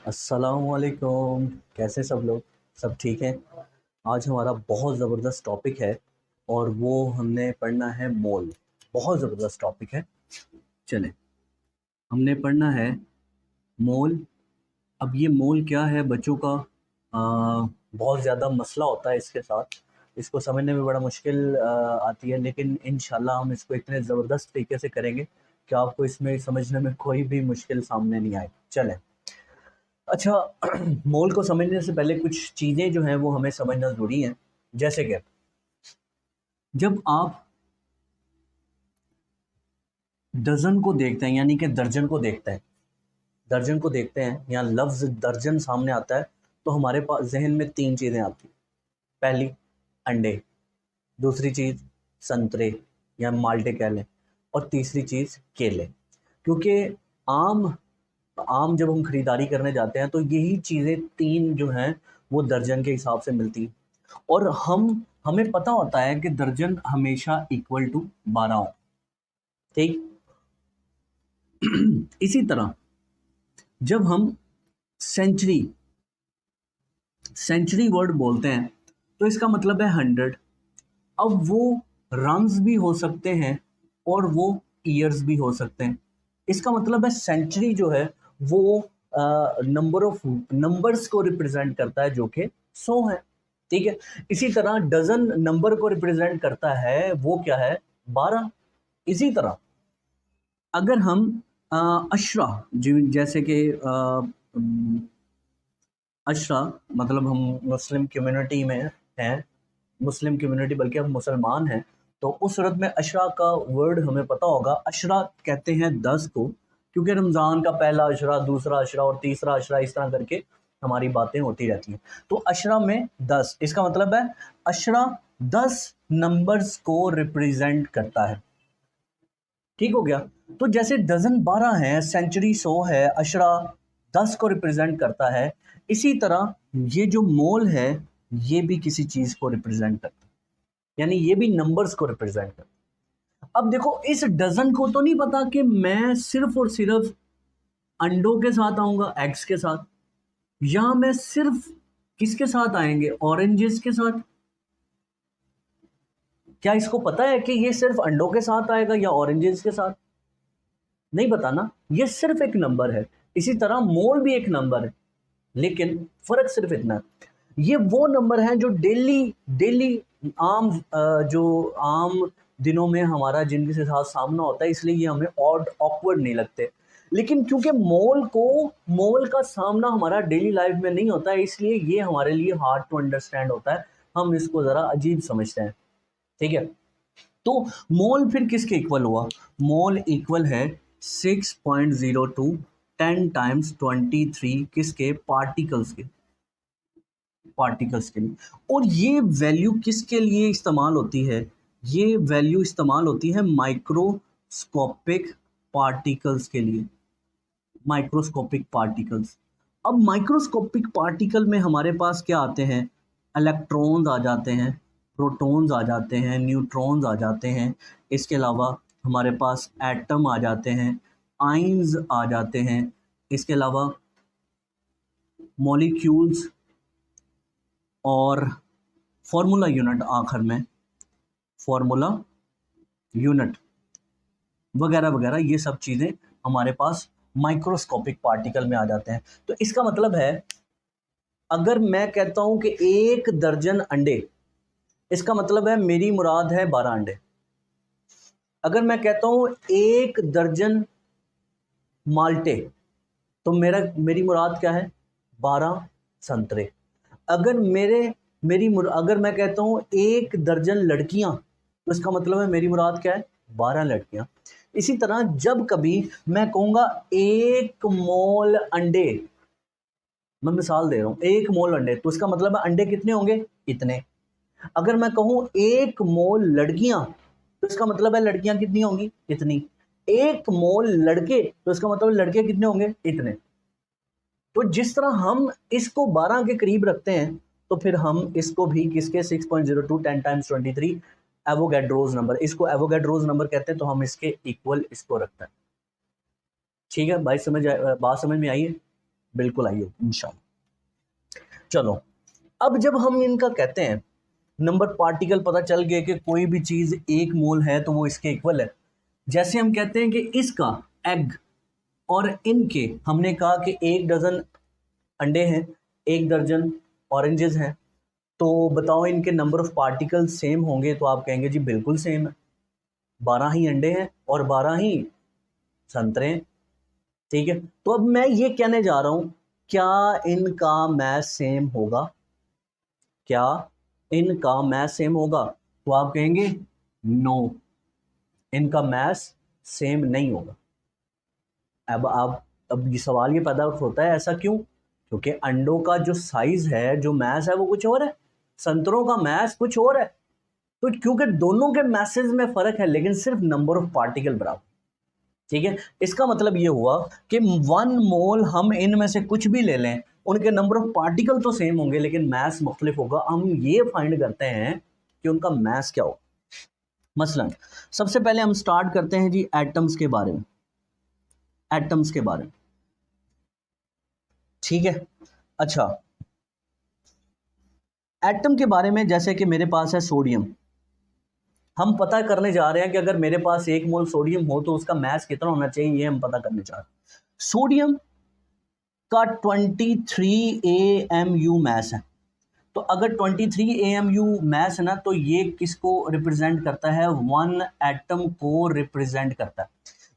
अस्सलामुअलैकुम। कैसे सब लोग? सब ठीक हैं? आज हमारा बहुत ज़बरदस्त टॉपिक है और वो हमने पढ़ना है मोल। बहुत ज़बरदस्त टॉपिक है। चलें, हमने पढ़ना है मोल। अब ये मोल क्या है बच्चों का? बहुत ज़्यादा मसला होता है इसके साथ। इसको समझने में बड़ा मुश्किल आती है, लेकिन इंशाल्लाह हम इसको इतने ज़बरदस्त तरीके से करेंगे कि आपको इसमें समझने में कोई भी मुश्किल सामने नहीं आए। चलें, अच्छा, मोल को समझने से पहले कुछ चीज़ें जो हैं वो हमें समझना ज़रूरी हैं। जैसे कि जब आप डज़न को देखते हैं, यानी कि दर्जन को देखते हैं, दर्जन को देखते हैं या लफ्ज़ दर्जन सामने आता है, तो हमारे पास ज़हन में 3 चीज़ें आती हैं। पहली, अंडे। दूसरी चीज़, संतरे या माल्टे कह लें। और तीसरी चीज़, केले। क्योंकि आम आम जब हम खरीदारी करने जाते हैं तो यही चीज़ें 3 जो हैं वो दर्जन के हिसाब से मिलती हैं। और हमें पता होता है कि दर्जन हमेशा इक्वल टू 12 हो। ठीक। इसी तरह जब हम सेंचुरी सेंचुरी वर्ड बोलते हैं तो इसका मतलब है 100। अब वो रन्स भी हो सकते हैं और वो ईयर्स भी हो सकते हैं। इसका मतलब है सेंचुरी जो है वो नंबर ऑफ नंबर्स को रिप्रेजेंट करता है जो कि 100 है। ठीक है। इसी तरह डजन नंबर को रिप्रेजेंट करता है, वो क्या है? 12। इसी तरह अगर हम अशरा, जैसे कि अशरा मतलब हम मुस्लिम कम्युनिटी में हैं, मुस्लिम कम्युनिटी बल्कि हम मुसलमान हैं, तो उस सूरत में अशरा का वर्ड हमें पता होगा। अशरा कहते हैं 10 को, क्योंकि रमज़ान का पहला अशरा, दूसरा अशरा और तीसरा अशरा, इस तरह करके हमारी बातें होती रहती हैं। तो अशरा में 10, इसका मतलब है अशरा 10 नंबर्स को रिप्रेजेंट करता है। ठीक हो गया। तो जैसे डजन 12 है, सेंचुरी 100 है, अशरा 10 को रिप्रेजेंट करता है, इसी तरह ये जो मोल है ये भी किसी चीज को रिप्रेजेंट करता है, यानी ये भी नंबर्स को रिप्रेजेंट करता है। अब देखो, इस डजन को तो नहीं पता कि मैं सिर्फ और सिर्फ अंडों के साथ आऊंगा, एग्स के साथ, या मैं सिर्फ किसके साथ आएंगे, ऑरेंजेस के साथ। क्या इसको पता है कि ये सिर्फ अंडों के साथ आएगा या ऑरेंजेस के साथ? नहीं पता ना। ये सिर्फ एक नंबर है। इसी तरह मोल भी एक नंबर है, लेकिन फर्क सिर्फ इतना है, ये वो नंबर है जो डेली डेली आम जो आम दिनों में हमारा जिनके साथ सामना होता है, इसलिए ये हमें ऑड ऑकवर्ड नहीं लगते। लेकिन क्योंकि मोल का सामना हमारा डेली लाइफ में नहीं होता है, इसलिए ये हमारे लिए हार्ड टू अंडरस्टैंड होता है। हम इसको ज़रा अजीब समझते हैं। ठीक है। तो मोल फिर किसके इक्वल हुआ? मोल इक्वल है 6.02 10 टाइम्स 23 किसके? पार्टिकल्स के लिए। और ये वैल्यू किसके लिए इस्तेमाल होती है? ये वैल्यू इस्तेमाल होती है माइक्रोस्कोपिक पार्टिकल्स के लिए। Microscopic particles. अब माइक्रोस्कोपिक पार्टिकल में हमारे पास क्या आते हैं? इलेक्ट्रॉन्स आ जाते हैं, प्रोटॉन्स आ जाते हैं, न्यूट्रॉन्स आ जाते हैं। इसके अलावा हमारे पास एटम आ जाते हैं, आइंस आ जाते हैं। इसके अलावा मॉलिक्यूल्स और फार्मूला यूनिट, आखिर में फार्मूला यूनिट वगैरह वगैरह, ये सब चीज़ें हमारे पास माइक्रोस्कोपिक पार्टिकल में आ जाते हैं। तो इसका मतलब है, अगर मैं कहता हूं कि 1 दर्जन अंडे, इसका मतलब है मेरी मुराद है 12 अंडे। अगर मैं कहता हूं 1 दर्जन माल्टे, तो मेरी मुराद क्या है? 12 संतरे। अगर अगर मैं कहता हूं 1 दर्जन लड़कियां, तो इसका मतलब है मेरी मुराद क्या है? 12 लड़कियां। इसी तरह जब कभी मैं कहूंगा 1 मोल अंडे, मैं मिसाल दे रहा हूं, 1 मोल अंडे, तो इसका मतलब है अंडे कितने होंगे? इतने। अगर मैं कहूं 1 मोल लड़कियां, तो इसका मतलब है लड़कियां कितनी होंगी? इतनी। 1 मोल लड़के, तो इसका मतलब लड़के कितने होंगे? इतने। तो जिस तरह हम इसको 12 के करीब रखते हैं, तो फिर हम इसको भी किसके? 6.02 10 टाइम्स 23 एवोगैड्रोज नंबर, इसको एवोगैड्रोज नंबर कहते हैं, तो हम इसके इक्वल इसको रखते हैं। ठीक है भाई, बात समझ में आई है? बिल्कुल आई होगी इंशाल्लाह। चलो, अब जब हम इनका कहते हैं नंबर पार्टिकल, पता चल गया कि कोई भी चीज़ 1 मोल है तो वो इसके इक्वल है। जैसे हम कहते हैं कि इसका एग और इनके, हमने कहा कि 1 डज़न अंडे हैं, 1 दर्जन ऑरेंजेस हैं, तो बताओ इनके नंबर ऑफ पार्टिकल सेम होंगे? तो आप कहेंगे जी बिल्कुल सेम है, 12 ही अंडे हैं और 12 ही संतरे हैं। ठीक है, तो अब मैं ये कहने जा रहा हूं, क्या इनका मैथ सेम होगा? क्या इनका मैथ सेम होगा? तो आप कहेंगे नो, इनका मैथ सेम नहीं होगा। अब ये सवाल ये पैदा होता है, ऐसा क्यों? क्योंकि अंडों का जो साइज है, जो मैथ है, वो कुछ और है, संतरों का मैथ कुछ और है। तो क्योंकि दोनों के मैसेज में फर्क है लेकिन सिर्फ नंबर ऑफ पार्टिकल बराबर। ठीक है, इसका मतलब ये हुआ कि 1 मोल हम इनमें से कुछ भी ले लें, उनके नंबर ऑफ पार्टिकल तो सेम होंगे लेकिन मैथ मुख्तलिफ होगा। हम ये फाइंड करते हैं कि उनका मैथ क्या होगा। मसलन सबसे पहले हम स्टार्ट करते हैं जी एटम्स के बारे में, एटम्स के बारे में। ठीक है, अच्छा, एटम के बारे में, जैसे कि मेरे पास है सोडियम, हम पता करने जा रहे हैं कि अगर मेरे पास 1 मोल सोडियम हो तो उसका मैस कितना होना चाहिए, ये हम पता करने जा रहे हैं। सोडियम का 23 AMU मैस है, तो अगर 23 AMU मैस है ना, तो ये किसको रिप्रेजेंट करता है? 1 एटम को रिप्रेजेंट करता है।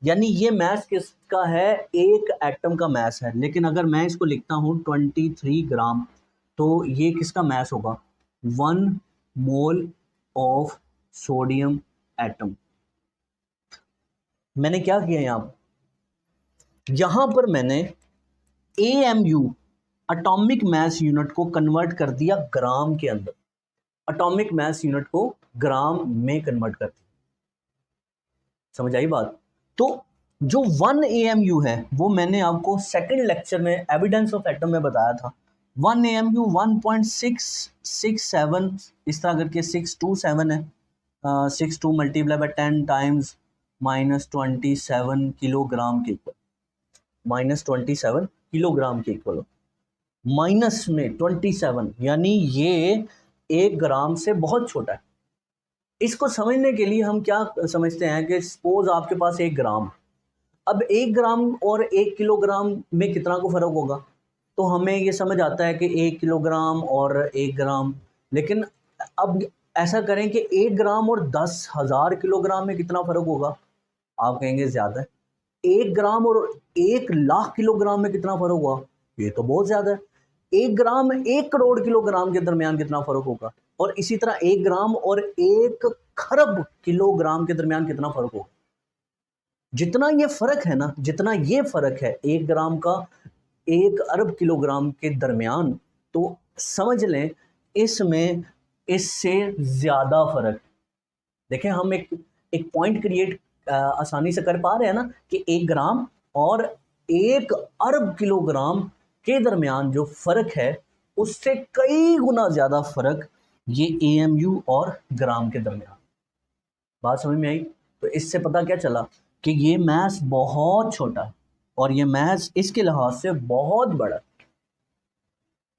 यानी ये मैस किसका है? एक एटम का मैस है। लेकिन अगर मैं इसको लिखता हूं 23 ग्राम, तो ये किसका मैस होगा? 1 मोल ऑफ सोडियम एटम। मैंने क्या किया यहां पर मैंने AMU एटॉमिक मैस यूनिट को कन्वर्ट कर दिया ग्राम के अंदर, एटॉमिक मैस यूनिट को ग्राम में कन्वर्ट कर दिया। समझ आई बात? तो जो 1 AMU है वो मैंने आपको सेकंड लेक्चर में एविडेंस ऑफ एटम में बताया था। 1 AMU 1.667, इस तरह करके 627 है, 62 मल्टीप्लाई बाय 10 टाइम्स -27 किलोग्राम के इक्वल, -27 किलोग्राम के इक्वल, माइनस में 27, यानी ये 1 ग्राम से बहुत छोटा है। इसको समझने के लिए हम क्या समझते हैं कि सपोज आपके पास 1 ग्राम, अब 1 ग्राम और 1 किलोग्राम में कितना को फर्क होगा? तो हमें ये समझ आता है कि 1 किलोग्राम और 1 ग्राम, लेकिन अब ऐसा करें कि 1 ग्राम और 10,000 किलोग्राम में कितना फर्क होगा? आप कहेंगे ज्यादा है। 1 ग्राम और 1 लाख किलोग्राम में कितना फर्क हुआ? ये तो बहुत ज्यादा है। 1 ग्राम 1 करोड़ किलोग्राम के दरमियान कितना फर्क होगा? और इसी तरह 1 ग्राम और 1 खरब किलोग्राम के दरमियान कितना फर्क होगा? जितना ये फर्क है ना, जितना ये फर्क है 1 ग्राम का 1 अरब किलोग्राम के दरमियान, तो समझ लें इसमें इससे ज्यादा फर्क। देखें, हम एक पॉइंट क्रिएट आसानी से कर पा रहे हैं ना कि 1 ग्राम और 1 अरब किलोग्राम के दरमियान जो फर्क है उससे कई गुना ज्यादा फर्क ये AMU और ग्राम के दरमियान। बात समझ में आई? तो इससे पता क्या चला कि ये मैथ बहुत छोटा है और ये मैथ इसके लिहाज से बहुत बड़ा है।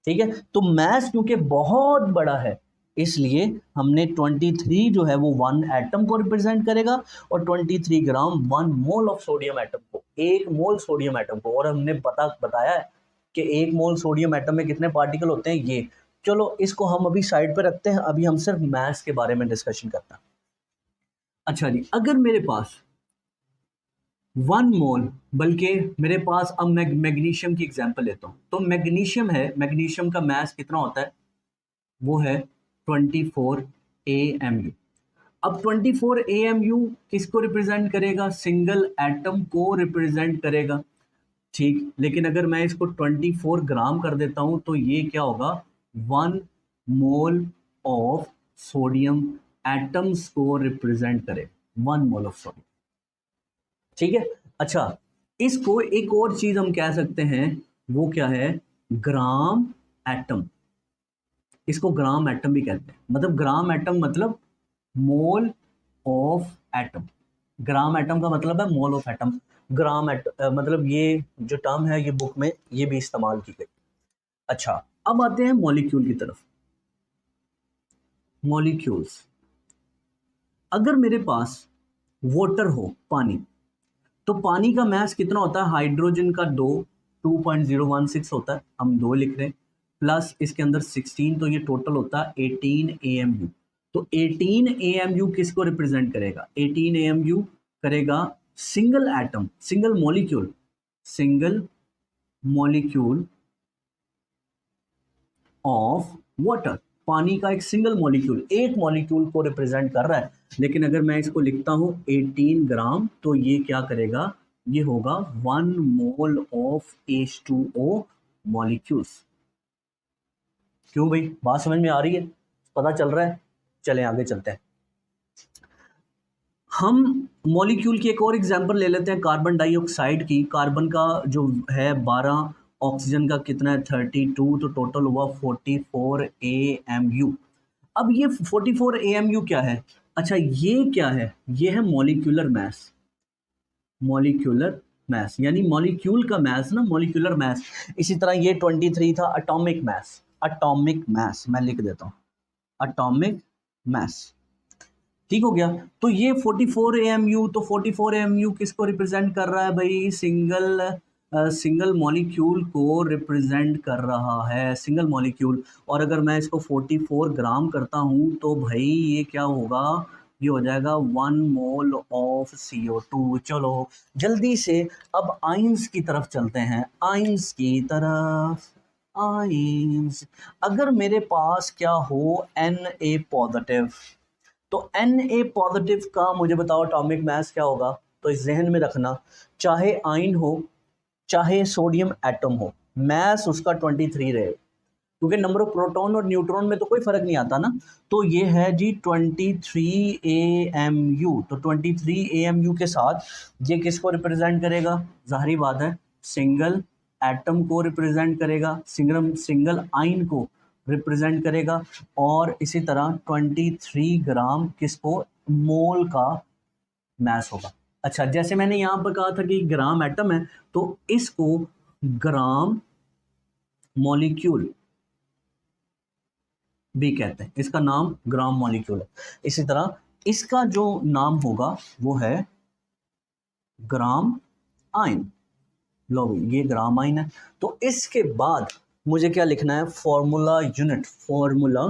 ठीक है, तो मैथ क्योंकि बहुत बड़ा है इसलिए हमने 23 जो है वो 1 एटम को रिप्रेजेंट करेगा और 23 ग्राम 1 मोल ऑफ सोडियम एटम को, 1 मोल सोडियम एटम को। और हमने बताया है कि 1 मोल सोडियम एटम में कितने पार्टिकल होते हैं ये। चलो इसको हम अभी साइड पे रखते हैं, अभी हम सिर्फ मैथ्स के बारे में डिस्कशन करते हैं। अच्छा जी, अगर मेरे पास 1 मोल, बल्कि मेरे पास, अब मैं मैग्नीशियम की एग्जांपल लेता हूं, तो मैग्नीशियम है, मैग्नीशियम का मैस कितना होता है? वो है 24 AMU। अब 24 AMU किसको रिप्रेजेंट करेगा? सिंगल एटम को रिप्रेजेंट करेगा। ठीक, लेकिन अगर मैं इसको 24 ग्राम कर देता हूं तो ये क्या होगा? 1 मोल ऑफ सोडियम एटम्स को रिप्रेजेंट करे, 1 मोल ऑफ सोडियम। ठीक है, अच्छा, इसको एक और चीज हम कह सकते हैं, वो क्या है? Gram atom. इसको ग्राम एटम भी कहते हैं, मतलब ग्राम एटम मतलब mole of atom. Gram atom का मतलब है मोल ऑफ एटम। ग्राम मतलब ये जो टर्म है ये बुक में ये भी इस्तेमाल की गई। अच्छा, अब आते हैं मॉलिक्यूल की तरफ। मॉलिक्यूल्स, अगर मेरे पास वाटर हो, पानी, तो पानी का मास कितना होता है? हाइड्रोजन का 2.016 होता है, हम 2 लिख रहे हैं, प्लस इसके अंदर 16, तो ये टोटल होता है 18 AMU। तो 18 AMU किसको रिप्रेजेंट करेगा? 18 AMU करेगा single atom, single molecule, single molecule of water. पानी का एक सिंगल मॉलिक्यूल, एक मॉलिक्यूल को रिप्रेजेंट कर रहा है। लेकिन अगर मैं इसको लिखता हूं 18 ग्राम, तो ये क्या करेगा? ये होगा 1 मोल ऑफ H2O मॉलिक्यूल्स। क्यों भाई, बात समझ में आ रही है? पता चल रहा है? चलें आगे चलते हैं। हम मॉलिक्यूल की एक और एग्जांपल ले लेते हैं, कार्बन डाइऑक्साइड की। कार्बन का जो है 12, ऑक्सीजन का कितना है 32, तो टोटल हुआ 44 AMU। अब ये 44 AMU क्या है? अच्छा, ये क्या है? ये है मॉलिक्यूलर मास। मॉलिक्यूलर मास यानी मॉलिक्यूल का मास ना, मॉलिक्यूलर मास। इसी तरह ये 23 था एटॉमिक मास। एटॉमिक मास मैं लिख देता हूं, एटॉमिक मास। ठीक हो गया। तो ये 44 AMU, तो 44 AMU किसको रिप्रेजेंट कर रहा है भाई? सिंगल मॉलिक्यूल को रिप्रेजेंट कर रहा है, सिंगल मॉलिक्यूल। और अगर मैं इसको 44 ग्राम करता हूं तो भाई ये क्या होगा? ये हो जाएगा 1 मोल ऑफ CO2। चलो जल्दी से अब आइंस की तरफ चलते हैं, आइंस की तरफ। आइंस, अगर मेरे पास क्या हो Na पॉजिटिव, तो Na पॉजिटिव का मुझे बताओ एटॉमिक मास क्या होगा? तो इस जहन में रखना, चाहे आयन हो चाहे सोडियम एटम हो, मास उसका 23 रहे, क्योंकि नंबर ऑफ प्रोटॉन और न्यूट्रॉन में तो कोई फर्क नहीं आता ना। तो ये है जी 23 AMU। तो 23 AMU के साथ ये किसको रिप्रेजेंट करेगा? जाहिर बात है सिंगल एटम को रिप्रेजेंट करेगा, सिंगल आयन को रिप्रेजेंट करेगा। और इसी तरह 23 ग्राम किसको? मोल का मास होगा। अच्छा, जैसे मैंने यहां पर कहा था कि ग्राम एटम है, तो इसको ग्राम मॉलिक्यूल भी कहते हैं, इसका नाम ग्राम मॉलिक्यूल है। इसी तरह इसका जो नाम होगा वो है ग्राम आयन। लो ये ग्राम आयन है। तो इसके बाद मुझे क्या लिखना है? Formula unit. फॉर्मूला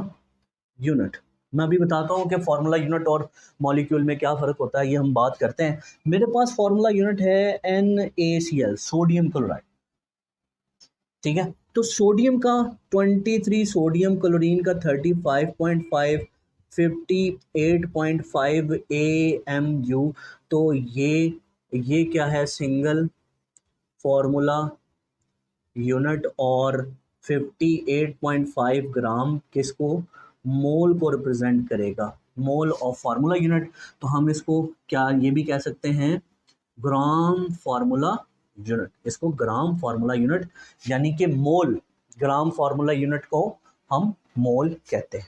यूनिट मैं अभी बताता हूँ कि फॉर्मूला यूनिट और मॉलिक्यूल में क्या फ़र्क होता है, ये हम बात करते हैं। मेरे पास फॉर्मूला यूनिट है NaCl, सोडियम क्लोराइड। ठीक है, तो सोडियम का 23, सोडियम क्लोरीन का 35.5, 58.5 AMU। तो ये क्या है? Single formula unit. और 58.5 ग्राम किसको? मोल को रिप्रेजेंट करेगा, मोल ऑफ फार्मूला यूनिट। तो हम इसको क्या ये भी कह सकते हैं? ग्राम फार्मूला यूनिट। इसको ग्राम फार्मूला यूनिट यानी कि मोल, ग्राम फार्मूला यूनिट को हम मोल कहते हैं।